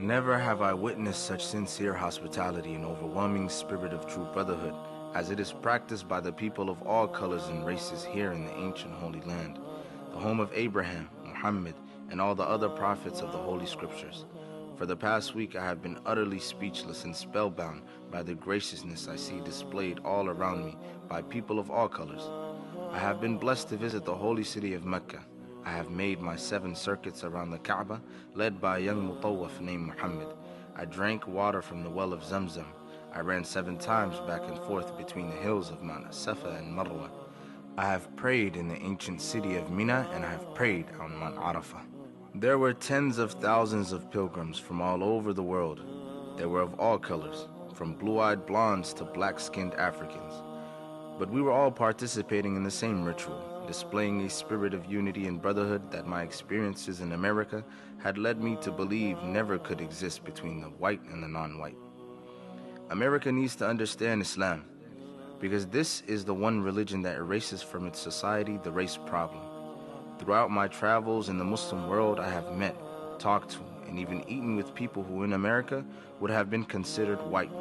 Never have I witnessed such sincere hospitality and overwhelming spirit of true brotherhood as it is practiced by the people of all colors and races here in the ancient Holy Land, the home of Abraham, Muhammad, and all the other prophets of the Holy Scriptures. For the past week I have been utterly speechless and spellbound by the graciousness I see displayed all around me by people of all colors. I have been blessed to visit the holy city of Mecca. I have made my 7 circuits around the Kaaba, led by a young mutawaf named Muhammad. I drank water from the well of Zamzam. I ran 7 times back and forth between the hills of Mount Safa and Marwa. I have prayed in the ancient city of Mina, and I have prayed on Mount Arafah. There were tens of thousands of pilgrims from all over the world. They were of all colors, from blue-eyed blondes to black-skinned Africans. But we were all participating in the same ritual, displaying a spirit of unity and brotherhood that my experiences in America had led me to believe never could exist between the white and the non-white. America needs to understand Islam, because this is the one religion that erases from its society the race problem. Throughout my travels in the Muslim world, I have met, talked to, and even eaten with people who in America would have been considered white.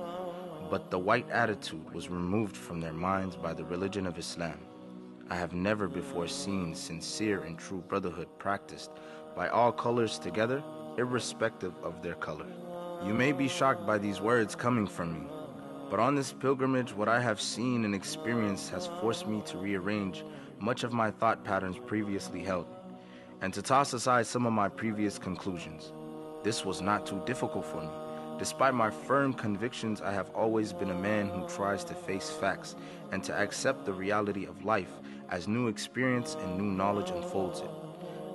But the white attitude was removed from their minds by the religion of Islam. I have never before seen sincere and true brotherhood practiced by all colors together, irrespective of their color. You may be shocked by these words coming from me, but on this pilgrimage, what I have seen and experienced has forced me to rearrange much of my thought patterns previously held, and to toss aside some of my previous conclusions. This was not too difficult for me. Despite my firm convictions, I have always been a man who tries to face facts and to accept the reality of life as new experience and new knowledge unfolds it.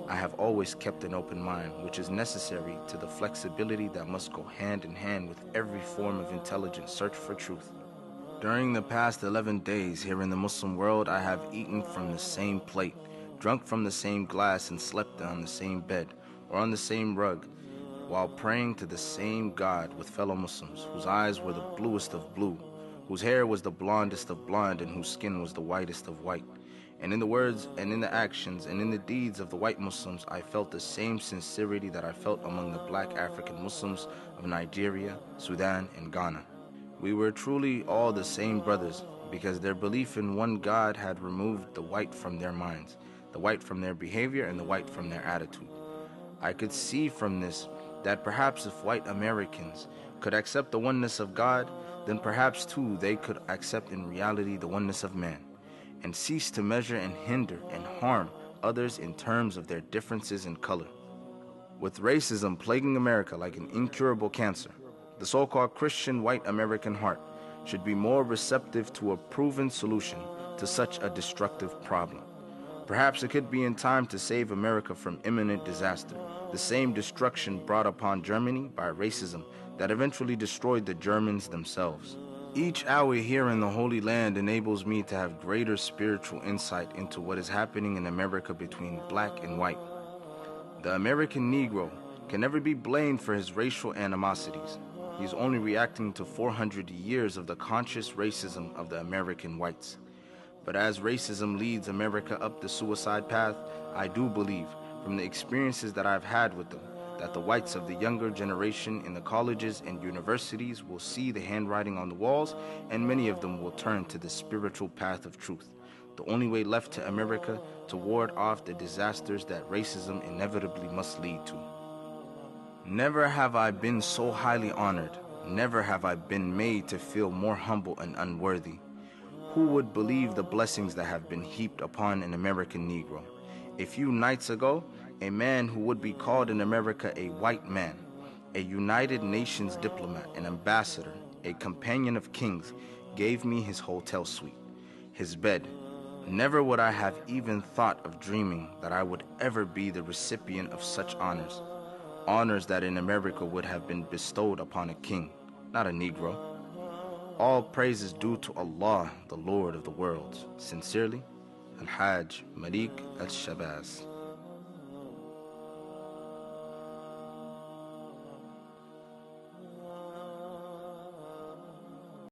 I have always kept an open mind, which is necessary to the flexibility that must go hand in hand with every form of intelligent search for truth. During the past 11 days here in the Muslim world, I have eaten from the same plate, drunk from the same glass, and slept on the same bed or on the same rug, while praying to the same God with fellow Muslims, whose eyes were the bluest of blue, whose hair was the blondest of blonde, and whose skin was the whitest of white. And in the words and in the actions and in the deeds of the white Muslims, I felt the same sincerity that I felt among the black African Muslims of Nigeria, Sudan, and Ghana. We were truly all the same brothers, because their belief in one God had removed the white from their minds, the white from their behavior, and the white from their attitude. I could see from this that perhaps if white Americans could accept the oneness of God, then perhaps too they could accept in reality the oneness of man, and cease to measure and hinder and harm others in terms of their differences in color. With racism plaguing America like an incurable cancer, the so-called Christian white American heart should be more receptive to a proven solution to such a destructive problem. Perhaps it could be in time to save America from imminent disaster, the same destruction brought upon Germany by racism that eventually destroyed the Germans themselves. Each hour here in the Holy Land enables me to have greater spiritual insight into what is happening in America between black and white. The American Negro can never be blamed for his racial animosities. He is only reacting to 400 years of the conscious racism of the American whites. But as racism leads America up the suicide path, I do believe, from the experiences that I've had with them, that the whites of the younger generation in the colleges and universities will see the handwriting on the walls, and many of them will turn to the spiritual path of truth, the only way left to America to ward off the disasters that racism inevitably must lead to. Never have I been so highly honored. Never have I been made to feel more humble and unworthy. Who would believe the blessings that have been heaped upon an American Negro? A few nights ago, a man who would be called in America a white man, a United Nations diplomat, an ambassador, a companion of kings, gave me his hotel suite, his bed. Never would I have even thought of dreaming that I would ever be the recipient of such honors. Honors that in America would have been bestowed upon a king, not a Negro. All praise is due to Allah, the Lord of the worlds. Sincerely, Al-Hajj Malik Al-Shabazz.